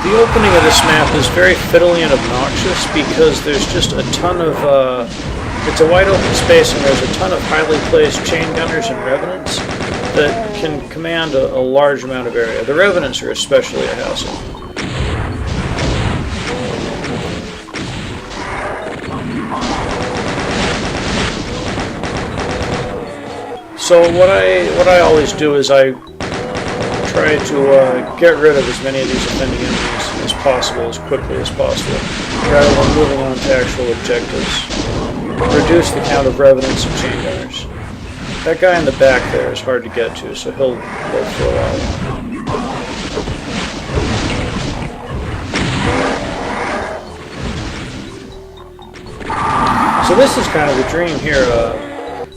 The opening of this map is very fiddly and obnoxious because there's just a ton of, it's a wide open space and there's a ton of highly placed chain gunners and revenants that can command a large amount of area. The revenants are especially a hassle. So what I always do is I try to get rid of as many of these offending enemies as possible, as quickly as possible, rather than moving on to actual objectives. Reduce the count of revenants and chain gunners. That guy in the back there is hard to get to, so he'll live for a while. So this is kind of the dream here.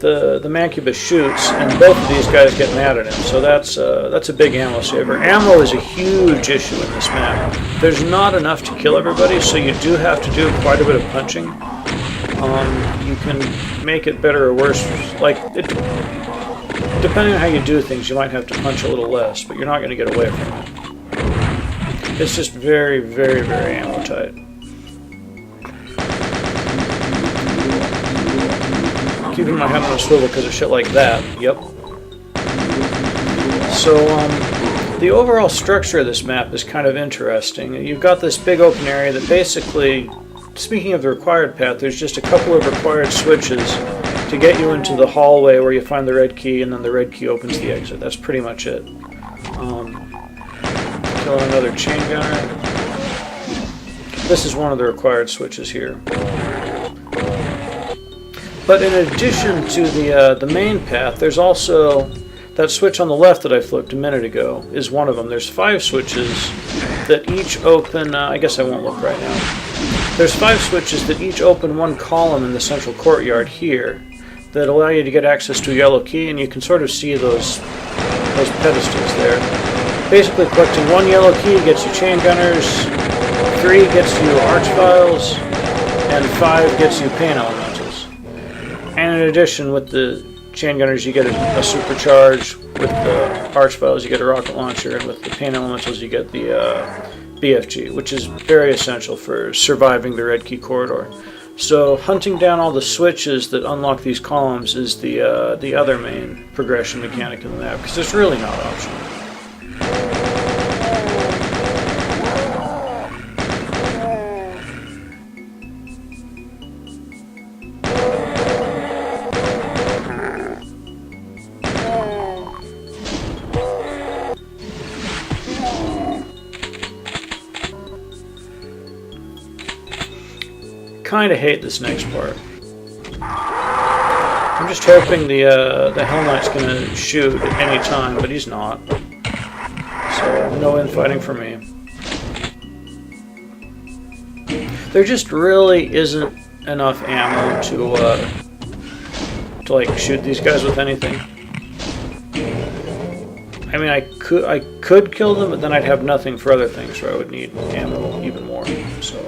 The Mancubus shoots, and both of these guys get mad at him, so that's a big ammo saver. Ammo is a huge issue in this map. There's not enough to kill everybody, so you do have to do quite a bit of punching. You can make it better or worse. Depending on how you do things, you might have to punch a little less, but you're not going to get away from it. It's just very, very, very ammo tight. Keeping my head on a swivel because of shit like that. Yep. So, the overall structure of this map is kind of interesting. You've got this big open area that basically, speaking of the required path, there's just a couple of required switches to get you into the hallway where you find the red key, and then the red key opens the exit. That's pretty much it. Kill another chain gunner. This is one of the required switches here. But in addition to the main path, there's also that switch on the left that I flipped a minute ago is one of them. There's 5 switches that each open, I guess I won't look right now. There's 5 switches that each open one column in the central courtyard here that allow you to get access to a yellow key, and you can sort of see those pedestals there. Basically collecting 1 yellow key gets you chain gunners, 3 gets you arch files, and 5 gets you pain elementals. And in addition, with the chain gunners, you get a supercharge. With the arch files, you get a rocket launcher. And with the pain elementals, you get the BFG, which is very essential for surviving the red key corridor. So hunting down all the switches that unlock these columns is the other main progression mechanic in the map, because it's really not optional. Kind of hate this next part. I'm just hoping the Hell Knight's gonna shoot at any time, but he's not. So no infighting for me. There just really isn't enough ammo to like shoot these guys with anything. I mean, I could kill them, but then I'd have nothing for other things, where I would need ammo even more. So.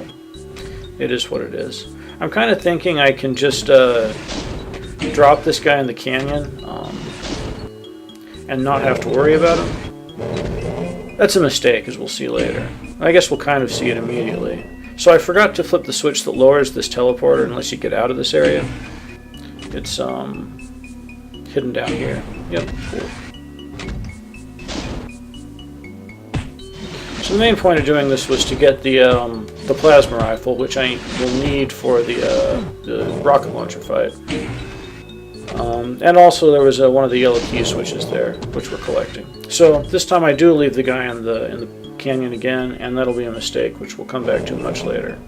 It is what it is. I'm kind of thinking I can just drop this guy in the canyon and not have to worry about him. That's a mistake, as we'll see later. I guess we'll kind of see it immediately. So I forgot to flip the switch that lowers this teleporter unless you get out of this area. It's hidden down here. Yep, cool. So the main point of doing this was to get the plasma rifle, which I will need for the rocket launcher fight. And also there was one of the yellow key switches there, which we're collecting. So this time I do leave the guy in the canyon again, and that'll be a mistake, which we'll come back to much later.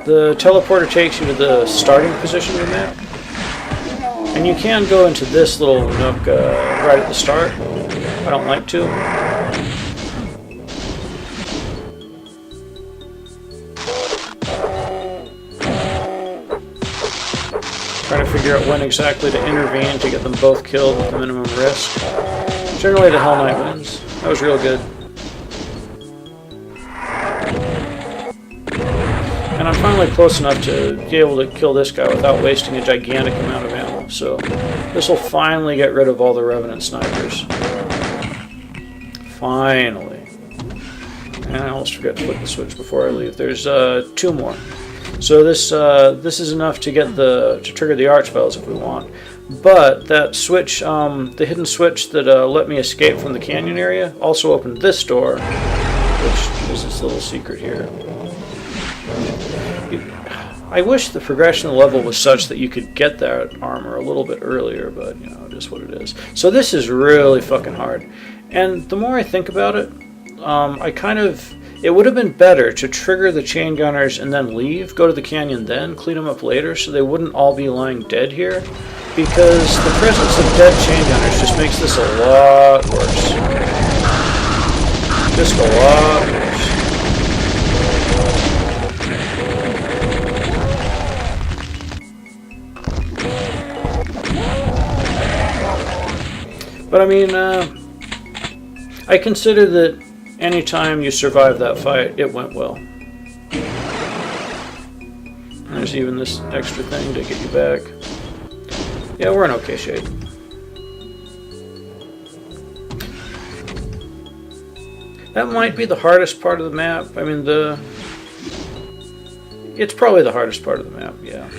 The teleporter takes you to the starting position of the map, and you can go into this little nook right at the start. I don't like to. Trying to figure out when exactly to intervene to get them both killed with the minimum risk. Generally the Hell Knight wins. That was real good. And I'm finally close enough to be able to kill this guy without wasting a gigantic amount of ammo. So this will finally get rid of all the Revenant snipers. Finally. And I almost forgot to flick the switch before I leave. There's 2 more. So this is enough to get to trigger the arch bells if we want. But that switch, the hidden switch that let me escape from the canyon area, also opened this door, which is this little secret here. I wish the progression of the level was such that you could get that armor a little bit earlier, but you know, it is what it is. So this is really fucking hard. And the more I think about it, it would have been better to trigger the chain gunners and then leave, go to the canyon then, clean them up later so they wouldn't all be lying dead here, because the presence of dead chain gunners just makes this a lot worse. Just a lot worse. But I mean, I consider that anytime you survive that fight, it went well. And there's even this extra thing to get you back. Yeah, we're in okay shape. That might be the hardest part of the map. I mean, it's probably the hardest part of the map, yeah.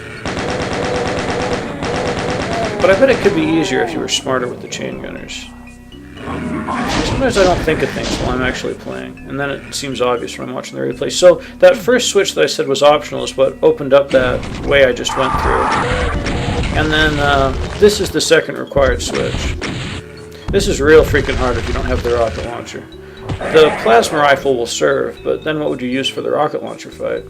But I bet it could be easier if you were smarter with the chain gunners. Sometimes I don't think of things while I'm actually playing, and then it seems obvious when I'm watching the replay. So that first switch that I said was optional is what opened up that way I just went through. And then this is the second required switch. This is real freaking hard if you don't have the rocket launcher. The plasma rifle will serve, but then what would you use for the rocket launcher fight?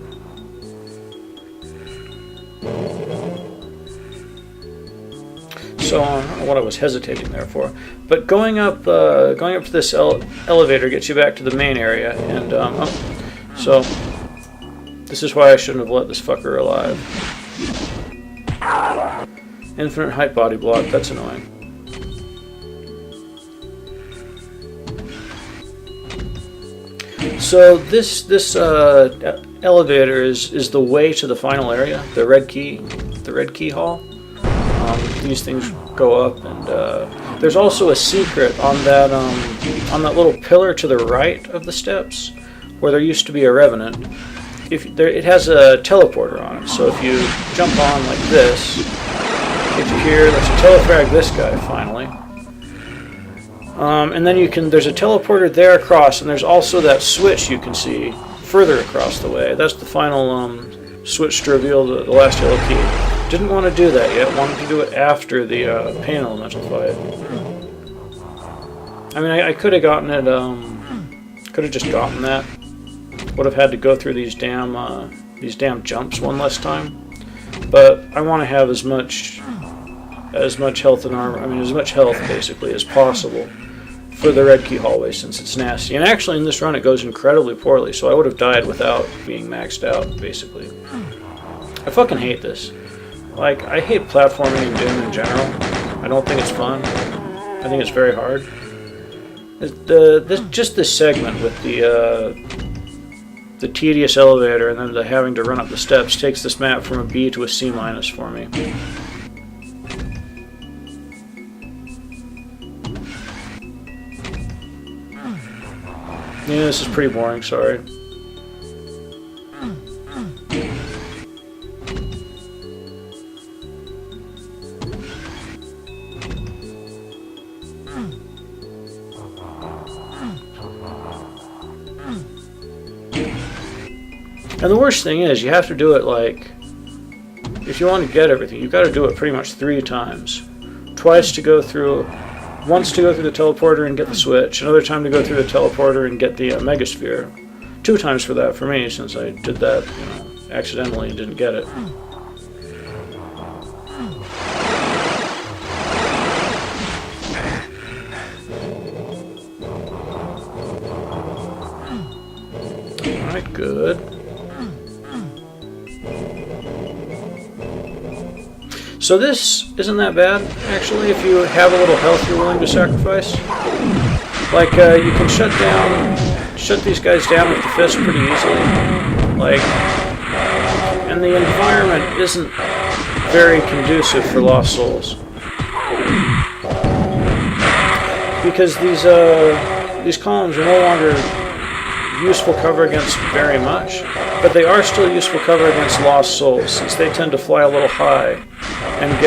So I don't know what I was hesitating there for, but going up to this elevator gets you back to the main area, and so this is why I shouldn't have let this fucker alive. Infinite height body block. That's annoying. So this elevator is the way to the final area, the red key hall. These things go up, and there's also a secret on that little pillar to the right of the steps, where there used to be a revenant. It has a teleporter on it, so if you jump on like this, get you here. Let's telefrag this guy finally, and then there's a teleporter there across, and there's also that switch you can see further across the way. That's the final switch to reveal the last yellow key. Didn't want to do that yet. Wanted to do it after the pain elemental fight. I mean, I could have gotten it. Could have just gotten that. Would have had to go through these damn jumps one less time. But I want to have as much health and armor. I mean, as much health basically as possible for the red key hallway, since it's nasty. And actually, in this run, it goes incredibly poorly. So I would have died without being maxed out, basically. I fucking hate this. Like, I hate platforming in Doom in general. I don't think it's fun. I think it's very hard. Just this segment with the tedious elevator and then the having to run up the steps takes this map from a B to a C- for me. Yeah, this is pretty boring, sorry. And the worst thing is, you have to do it like, if you want to get everything, you've got to do it pretty much 3 times. Once to go through the teleporter and get the switch, another time to go through the teleporter and get the megasphere. 2 times for that for me, since I did that, accidentally and didn't get it. Alright, good. So this isn't that bad, actually, if you have a little health you're willing to sacrifice. Like, you can shut these guys down with the fist pretty easily. Like, and the environment isn't very conducive for lost souls. Because these columns are no longer useful cover against very much, but they are still useful cover against lost souls, since they tend to fly a little high and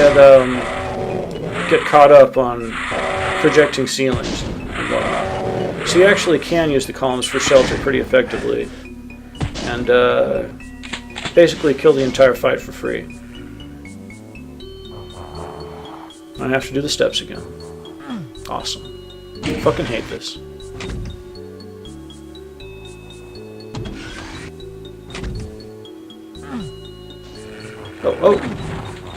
get caught up on projecting ceilings and whatnot. So you actually can use the columns for shelter pretty effectively, and basically kill the entire fight for free. I have to do the steps again. Awesome. Fucking hate this. Oh.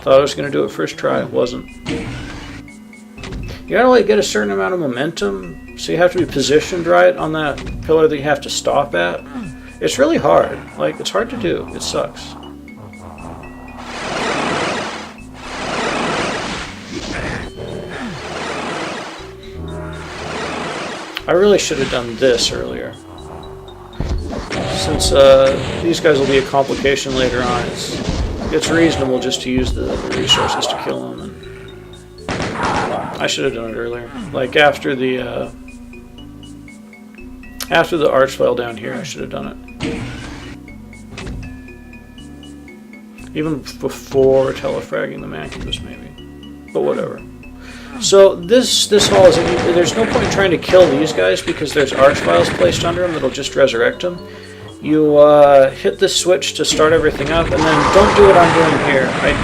Thought I was going to do it first try. It wasn't. You gotta like get a certain amount of momentum, so you have to be positioned right on that pillar that you have to stop at. It's really hard. Like, it's hard to do. It sucks. I really should have done this earlier. Since these guys will be a complication later on, it's reasonable just to use the resources to kill them. And I should have done it earlier. Like after the arch fell down here, I should have done it. Even before telefragging the mancubus, maybe. But whatever. So this hall is, there's no point trying to kill these guys because there's archviles placed under them that'll just resurrect them. You hit this switch to start everything up, and then don't do what I'm doing here. I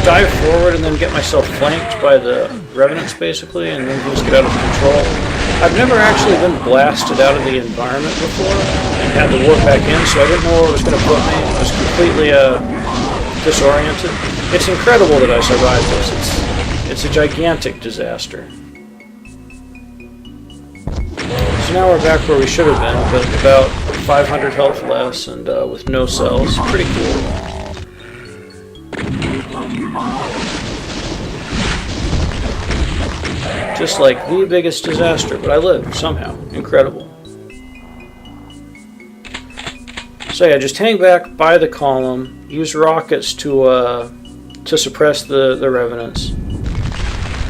dive forward and then get myself flanked by the revenants basically, and then just get out of control. I've never actually been blasted out of the environment before and had to warp back in, so I didn't know where it was going to put me. I was completely disoriented. It's incredible that I survived this. It's a gigantic disaster. So now we're back where we should have been, but about 500 health less and with no cells. Pretty cool. Just like the biggest disaster, but I lived somehow. Incredible. So yeah, just hang back by the column. Use rockets to suppress the revenants.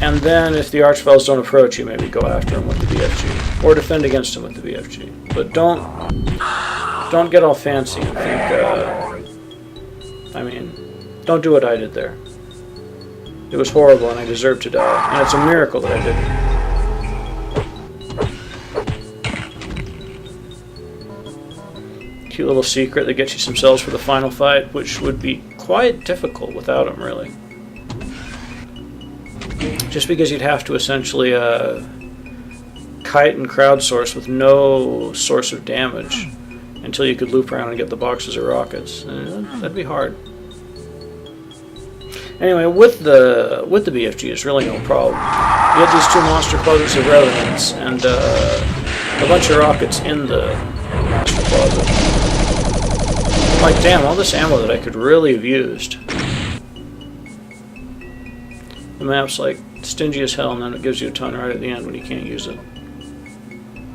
And then, if the archviles don't approach you, maybe go after them with the BFG, or defend against them with the BFG. But don't get all fancy and think. Don't do what I did there. It was horrible, and I deserved to die. And it's a miracle that I didn't. Cute little secret that gets you some cells for the final fight, which would be quite difficult without them, really. Just because you'd have to essentially kite and crowdsource with no source of damage until you could loop around and get the boxes of rockets. That'd be hard. Anyway, with the BFG, it's really no problem. You had these two monster closets of revenants and a bunch of rockets in the master closet. Like, damn, all this ammo that I could really have used. The map's like stingy as hell, and then it gives you a ton right at the end when you can't use it.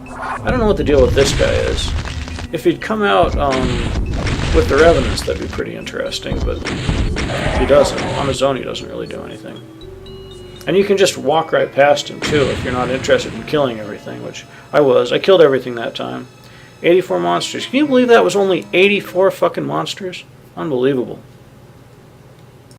I don't know what the deal with this guy is. If he'd come out with the revenants, that'd be pretty interesting, but he doesn't. On his own, he doesn't really do anything. And you can just walk right past him, too, if you're not interested in killing everything, which I was. I killed everything that time. 84 monsters. Can you believe that was only 84 fucking monsters? Unbelievable.